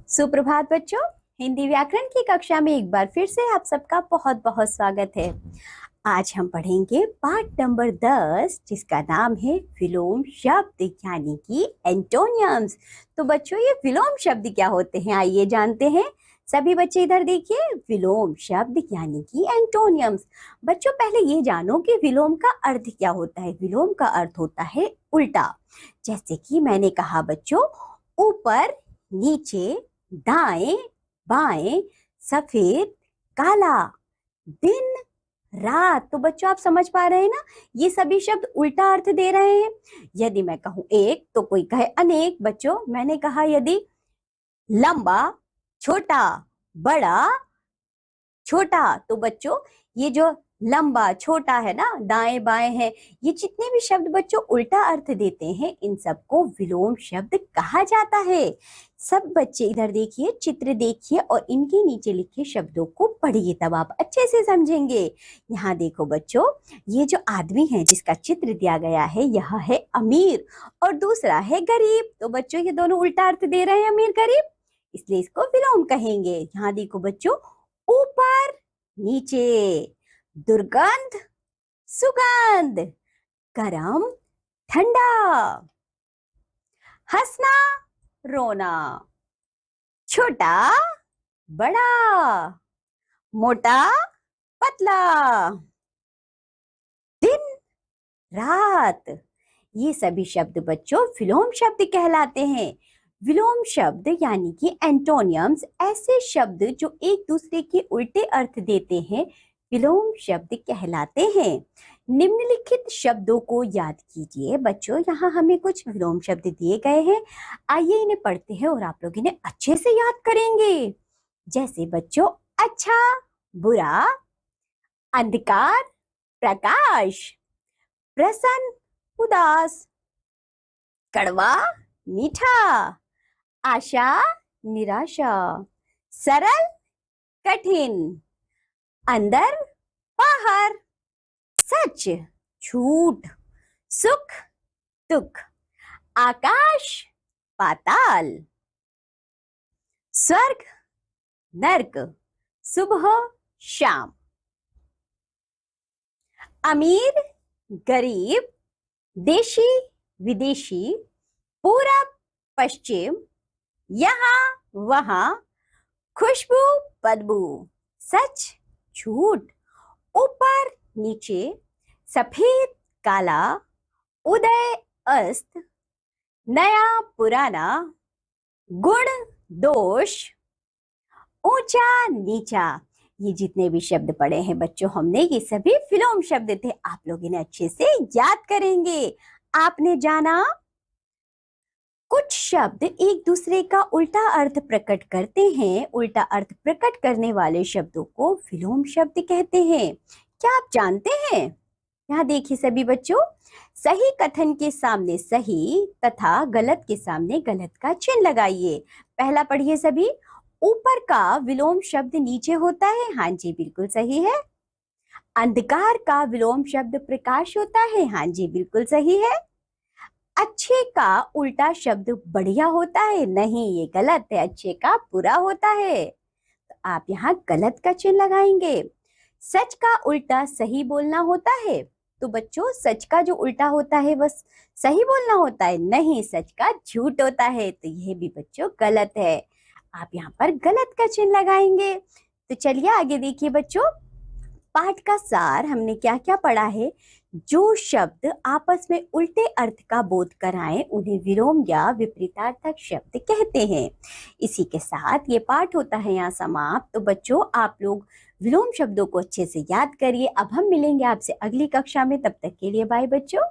सुप्रभात बच्चों। हिंदी व्याकरण की कक्षा में एक बार फिर से आप सबका बहुत बहुत स्वागत है। आज हम पढ़ेंगे पाठ नंबर 10 जिसका नाम है विलोम शब्द यानी कि एंटोनियम्स। तो बच्चों ये विलोम शब्द क्या होते हैं आइए जानते हैं। सभी बच्चे इधर देखिए, विलोम शब्द यानी कि एंटोनियम्स। बच्चों पहले ये जानो कि विलोम का अर्थ क्या होता है। विलोम का अर्थ होता है उल्टा। जैसे कि मैंने कहा बच्चों, ऊपर नीचे, दाएं बाएं, सफेद काला, दिन रात। तो बच्चों आप समझ पा रहे हैं ना, ये सभी शब्द उल्टा अर्थ दे रहे हैं। यदि मैं कहूं एक तो कोई कहे अनेक। बच्चों मैंने कहा यदि लंबा छोटा बड़ा छोटा, तो बच्चों ये जो लंबा छोटा है ना, दाएं बाएं है, ये जितने भी शब्द बच्चों उल्टा अर्थ देते हैं इन सबको विलोम शब्द कहा जाता है। सब बच्चे इधर देखिए, चित्र देखिए और इनके नीचे लिखे शब्दों को पढ़िए, तब आप अच्छे से समझेंगे। यहाँ देखो बच्चों, ये जो आदमी है जिसका चित्र दिया गया है यह है अमीर और दूसरा है गरीब। तो बच्चों ये दोनों उल्टा अर्थ दे रहे हैं अमीर गरीब, इसलिए इसको विलोम कहेंगे। यहाँ देखो बच्चों, ऊपर नीचे, दुर्गंध सुगंध, गरम ठंडा, हंसना रोना, छोटा बड़ा, मोटा पतला, दिन रात। ये सभी शब्द बच्चों विलोम शब्द कहलाते हैं। विलोम शब्द यानी कि एंटोनियम्स ऐसे शब्द जो एक दूसरे के उल्टे अर्थ देते हैं विलोम शब्द कहलाते हैं। निम्नलिखित शब्दों को याद कीजिए बच्चों। यहाँ हमें कुछ विलोम शब्द दिए गए हैं, आइए इन्हें पढ़ते हैं और आप लोग इन्हें अच्छे से याद करेंगे। जैसे बच्चों, अच्छा बुरा, अंधकार प्रकाश, प्रसन्न उदास, कड़वा मीठा, आशा निराशा, सरल कठिन, अंदर बाहर, सच झूठ, सुख दुख, आकाश पाताल, स्वर्ग नर्क, सुबह शाम, अमीर गरीब, देशी विदेशी, पूरब पश्चिम, यहाँ वहां, खुशबू बदबू, सच झूठ, ऊपर नीचे, सफेद काला, उदय अस्त, नया पुराना, गुण दोष, ऊंचा नीचा। ये जितने भी शब्द पढ़े हैं बच्चों हमने, ये सभी विलोम शब्द थे। आप लोग इन्हें अच्छे से याद करेंगे। आपने जाना कुछ शब्द एक दूसरे का उल्टा अर्थ प्रकट करते हैं। उल्टा अर्थ प्रकट करने वाले शब्दों को विलोम शब्द कहते हैं। क्या आप जानते हैं? यहाँ देखिए सभी बच्चों, सही कथन के सामने सही तथा गलत के सामने गलत का चिन्ह लगाइए। पहला पढ़िए सभी, ऊपर का विलोम शब्द नीचे होता है। हाँ जी बिल्कुल सही है। अंधकार का विलोम शब्द प्रकाश होता है। हाँ जी बिल्कुल सही है। अच्छे का उल्टा शब्द बढ़िया होता है। नहीं, ये गलत है, अच्छे का बुरा होता है। तो आप यहाँ गलत का चिन्ह लगाएंगे। सच का उल्टा सही बोलना होता है। तो बच्चों सच का जो उल्टा होता है बस सही बोलना होता है। नहीं, सच का झूठ होता है। तो यह भी बच्चों गलत है। आप यहाँ पर गलत का चिन्ह लगाएंगे। तो चलिए आगे देखिए बच्चों, पाठ का सार हमने क्या क्या पढ़ा है। जो शब्द आपस में उल्टे अर्थ का बोध कराएं उन्हें विलोम या विपरीतार्थक शब्द कहते हैं। इसी के साथ ये पाठ होता है यहाँ समाप्त। तो बच्चों आप लोग विलोम शब्दों को अच्छे से याद करिए। अब हम मिलेंगे आपसे अगली कक्षा में, तब तक के लिए बाय बच्चों।